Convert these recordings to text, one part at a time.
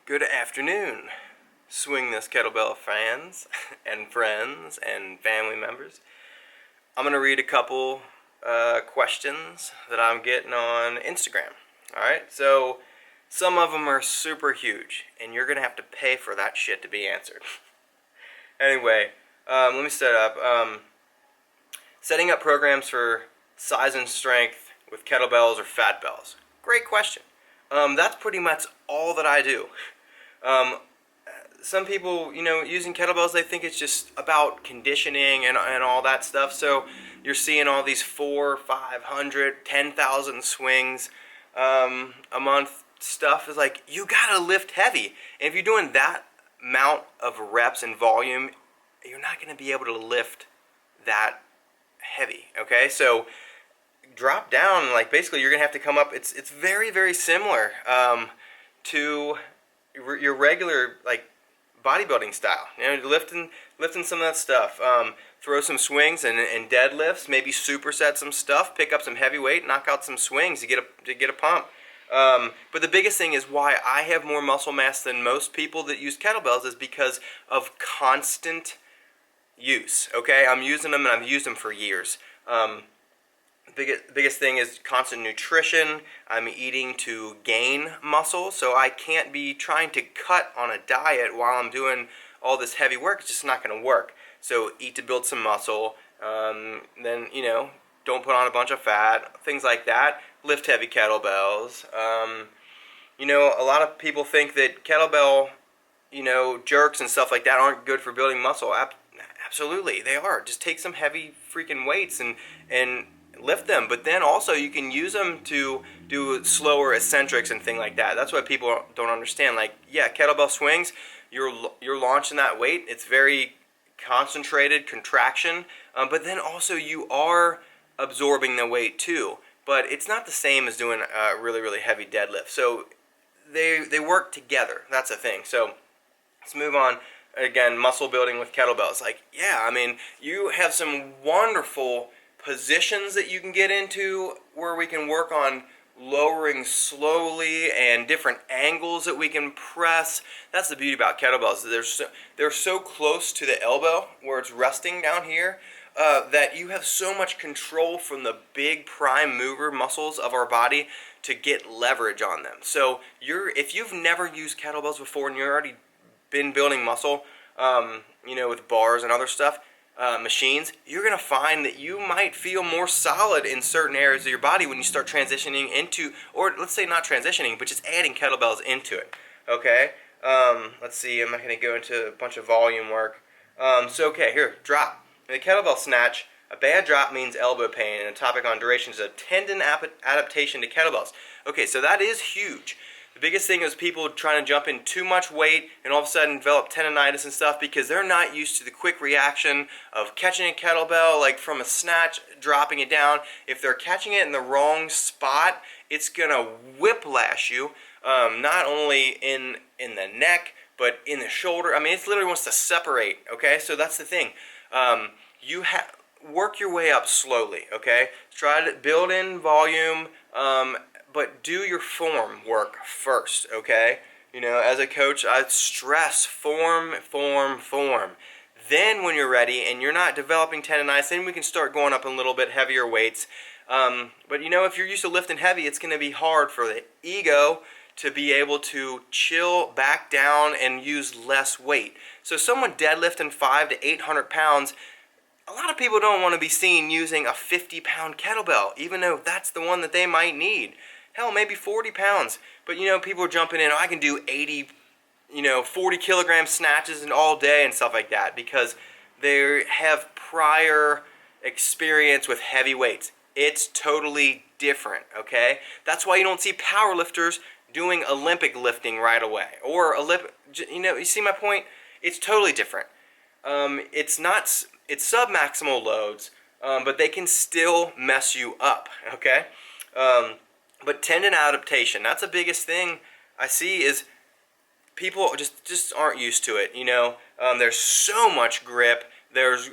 Good afternoon, Swing This Kettlebell fans and friends and family members. I'm going to read a couple questions that I'm getting on Instagram. Alright, so some of them are super huge, and you're going to have to pay for that shit to be answered. Anyway, let me set up. Setting up programs for size and strength with kettlebells or fat bells. Great question. That's pretty much all that I do. Some people, using kettlebells, they think it's just about conditioning and all that stuff. So you're seeing all these 400, 500, 10,000 swings a month stuff. Is like, you gotta lift heavy. And if you're doing that amount of reps and volume, you're not gonna be able to lift that heavy. Okay, so drop down. Like, basically, you're gonna have to come up. It's very, very similar to your regular, like, bodybuilding style. Lifting some of that stuff. Throw some swings and deadlifts. Maybe superset some stuff. Pick up some heavy weight. Knock out some swings to get a pump. But the biggest thing is why I have more muscle mass than most people that use kettlebells is because of constant use. Okay, I'm using them and I've used them for years. Biggest thing is constant nutrition. I'm eating to gain muscle, so I can't be trying to cut on a diet while I'm doing all this heavy work. It's just not going to work. So eat to build some muscle. Then, don't put on a bunch of fat, things like that. Lift heavy kettlebells. A lot of people think that kettlebell, jerks and stuff like that aren't good for building muscle. Absolutely, they are. Just take some heavy freaking weights and lift them, but then also you can use them to do slower eccentrics and things like that. That's what people don't understand. Like, yeah, kettlebell swings, you're launching that weight. It's very concentrated contraction, but then also you are absorbing the weight too. But it's not the same as doing a really, really heavy deadlift. So they work together. That's the thing. So let's move on. Again, muscle building with kettlebells. Like, yeah, you have some wonderful positions that you can get into where we can work on lowering slowly and different angles that we can press. That's the beauty about kettlebells. They're so close to the elbow where it's resting down here that you have so much control from the big prime mover muscles of our body to get leverage on them. So if you've never used kettlebells before and you're already been building muscle, with bars and other stuff, machines, you're going to find that you might feel more solid in certain areas of your body when you start transitioning into, or let's say not transitioning, but just adding kettlebells into it. Okay? Let's see, I'm not going to go into a bunch of volume work. Okay, here, drop. In the kettlebell snatch, a bad drop means elbow pain, and a topic on duration is a tendon adaptation to kettlebells. Okay, so that is huge. The biggest thing is people trying to jump in too much weight and all of a sudden develop tendonitis and stuff because they're not used to the quick reaction of catching a kettlebell, like from a snatch, dropping it down. If they're catching it in the wrong spot, it's going to whiplash you, not only in the neck, but in the shoulder. It literally wants to separate, okay? So that's the thing. You work your way up slowly, okay? Try to build in volume, but do your form work first, okay? As a coach, I stress form. Then when you're ready and you're not developing tendonitis, then we can start going up a little bit heavier weights. But if you're used to lifting heavy, it's going to be hard for the ego to be able to chill back down and use less weight. So someone deadlifting 500 to 800 pounds, a lot of people don't want to be seen using a 50-pound kettlebell, even though that's the one that they might need. Hell, maybe 40 pounds. But, people are jumping in, I can do 80, 40 kilogram snatches and all day and stuff like that because they have prior experience with heavy weights. It's totally different, okay? That's why you don't see powerlifters doing Olympic lifting right away. Or, you see my point? It's totally different. It's sub-maximal loads, but they can still mess you up, okay? But tendon adaptation, that's the biggest thing I see is people just aren't used to it, There's so much grip. There's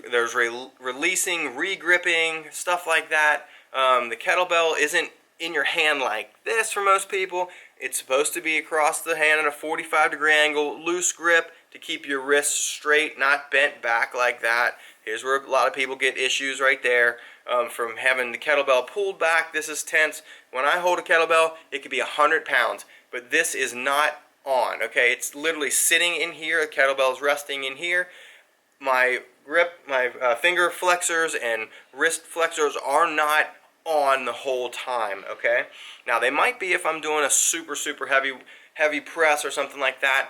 releasing, re-gripping, stuff like that. The kettlebell isn't in your hand like this for most people. It's supposed to be across the hand at a 45-degree angle, loose grip to keep your wrists straight, not bent back like that. Here's where a lot of people get issues right there from having the kettlebell pulled back. This is tense. When I hold a kettlebell, it could be 100 pounds, but this is not on, okay? It's literally sitting in here. The kettlebell is resting in here. My grip, my finger flexors and wrist flexors are not on the whole time, okay? Now they might be if I'm doing a super heavy press or something like that,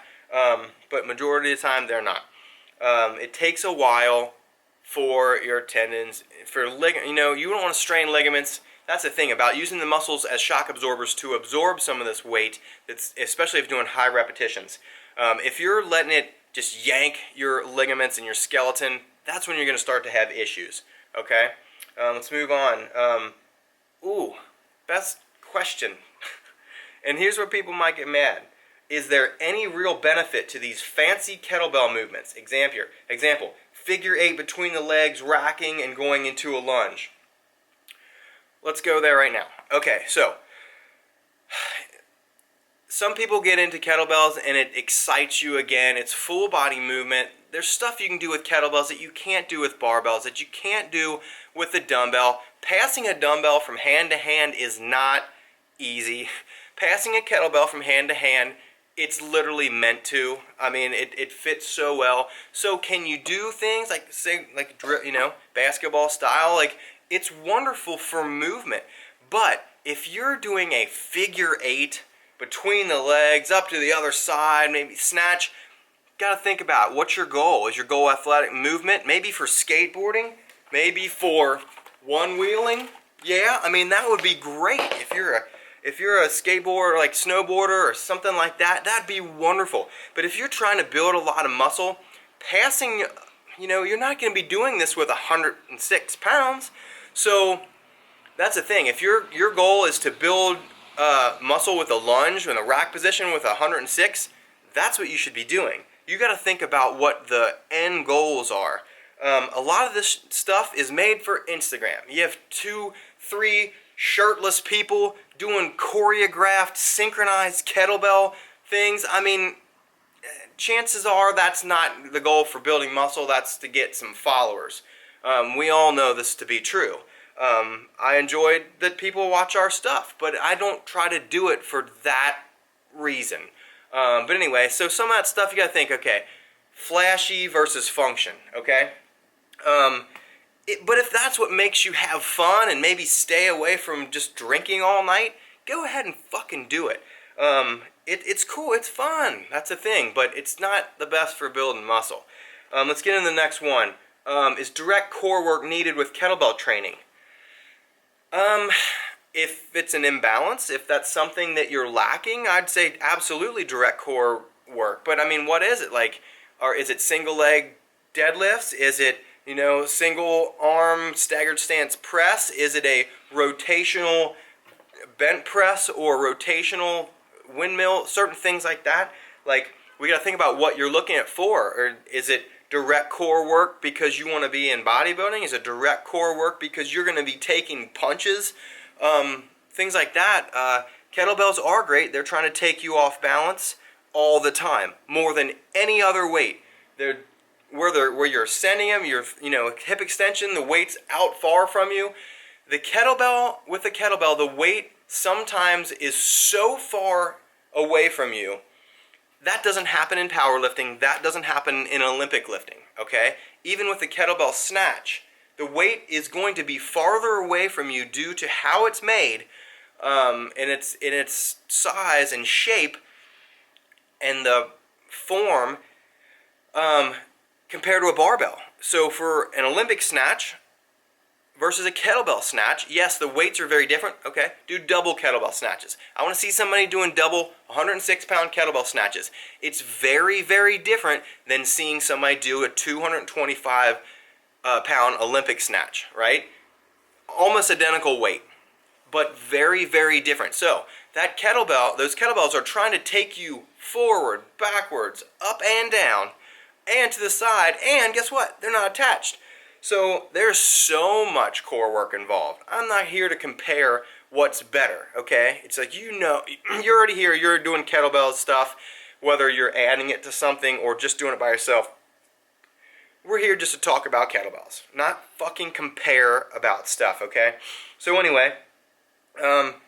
but majority of the time they're not. It takes a while for your tendons, for you know, you don't want to strain ligaments. That's the thing about using the muscles as shock absorbers to absorb some of this weight, that's, especially if you're doing high repetitions. If you're letting it just yank your ligaments and your skeleton, that's when you're going to start to have issues, okay? Let's move on. Ooh, best question. And here's where people might get mad. Is there any real benefit to these fancy kettlebell movements? Example, figure 8 between the legs, racking and going into a lunge. Let's go there right now. Okay, so some people get into kettlebells and it excites you again. It's full body movement. There's stuff you can do with kettlebells that you can't do with barbells, that you can't do with the dumbbell. Passing a dumbbell from hand to hand is not easy. Passing a kettlebell from hand to hand, it's literally meant to. I mean, it fits so well. So can you do things like, say, like, you know, basketball style? Like, it's wonderful for movement. But if you're doing a figure 8 between the legs, up to the other side, maybe snatch, got to think about what's your goal. Is your goal athletic movement? Maybe for skateboarding? Maybe for one wheeling? Yeah, I mean, that would be great. If you're a skateboarder, like snowboarder or something like that, that'd be wonderful. But if you're trying to build a lot of muscle, passing, you know, you're not going to be doing this with 106 pounds. So that's the thing. If your goal is to build muscle with a lunge in a rack position with 106, that's what you should be doing. You got to think about what the end goals are. A lot of this stuff is made for Instagram. You have 2, 3 shirtless people doing choreographed, synchronized kettlebell things. I mean, chances are that's not the goal for building muscle. That's to get some followers. We all know this to be true. I enjoyed that people watch our stuff, but I don't try to do it for that reason. But anyway, so some of that stuff you gotta think, okay, flashy versus function, okay? But if that's what makes you have fun and maybe stay away from just drinking all night, go ahead and fucking do it. It's cool, it's fun, that's a thing, but it's not the best for building muscle. Let's get into the next one. Is direct core work needed with kettlebell training? If it's an imbalance, if that's something that you're lacking, I'd say absolutely direct core work. But I mean, what is it? Like, is it single leg deadlifts? Is it, you know, single arm staggered stance press? Is it a rotational bent press or rotational windmill? Certain things like that. Like, we got to think about what you're looking at for. Or is it direct core work because you want to be in bodybuilding? Is it direct core work because you're going to be taking punches? Things like that. Kettlebells are great. They're trying to take you off balance all the time, more than any other weight. Where you're sending them, you know, hip extension, the weight's out far from you. The kettlebell, with the kettlebell, the weight sometimes is so far away from you. That doesn't happen in powerlifting. That doesn't happen in Olympic lifting, okay? Even with the kettlebell snatch, the weight is going to be farther away from you due to how it's made, in its size and shape and the form, compared to a barbell. So for an Olympic snatch versus a kettlebell snatch, yes, the weights are very different, okay? Do double kettlebell snatches. I want to see somebody doing double 106-pound kettlebell snatches. It's very, very different than seeing somebody do a 225 pound Olympic snatch, right? Almost identical weight, but very, very different. So that kettlebell, those kettlebells are trying to take you forward, backwards, up and down, and to the side, and guess what? They're not attached. So there's so much core work involved. I'm not here to compare what's better, okay? It's like, you know, you're already here, you're doing kettlebell stuff, whether you're adding it to something or just doing it by yourself. We're here just to talk about kettlebells, not fucking compare about stuff, okay? So anyway,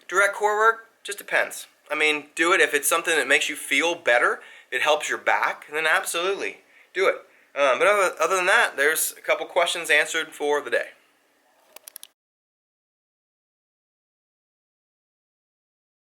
direct core work just depends. I mean, do it if it's something that makes you feel better, it helps your back, then absolutely do it. But other than that, there's a couple questions answered for the day.